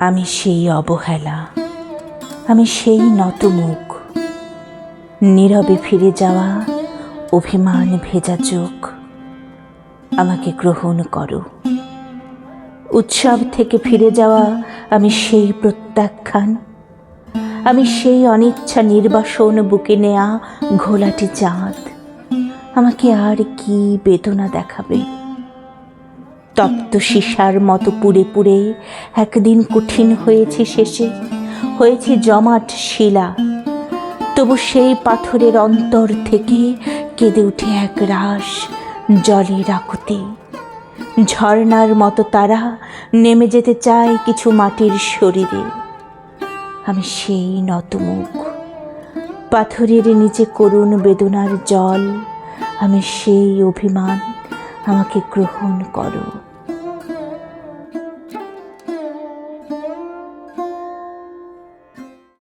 আমি সেই অবহেলা, আমি সেই নতমুখ, নীরবে ফিরে যাওয়া অভিমান ভেজা চোখ। আমাকে গ্রহণ করো। উৎসব থেকে ফিরে যাওয়া আমি সেই প্রত্যাখ্যান, আমি সেই অনিচ্ছা নির্বাসন বুকে নেয়া ঘোলাটে চাঁদ। আমাকে আর কি বেদনা দেখাবে? তপ্ত সীসার মতো পুড়ে পুড়ে একদিন কঠিন হয়েছি, শেষে হয়েছি জমাট শিলা। তবু সেই পাথরের অন্তর থেকে কেঁদে উঠে এক রাস জলের আকুতি। ঝর্ণার মতো তারা নেমে যেতে চায় কিছু মাটির শরীরে। আমি সেই নতমুখ, পাথরের নিচে করুণ বেদনার জল। আমি সেই অভিমান, আমাকে গ্রহণ করো।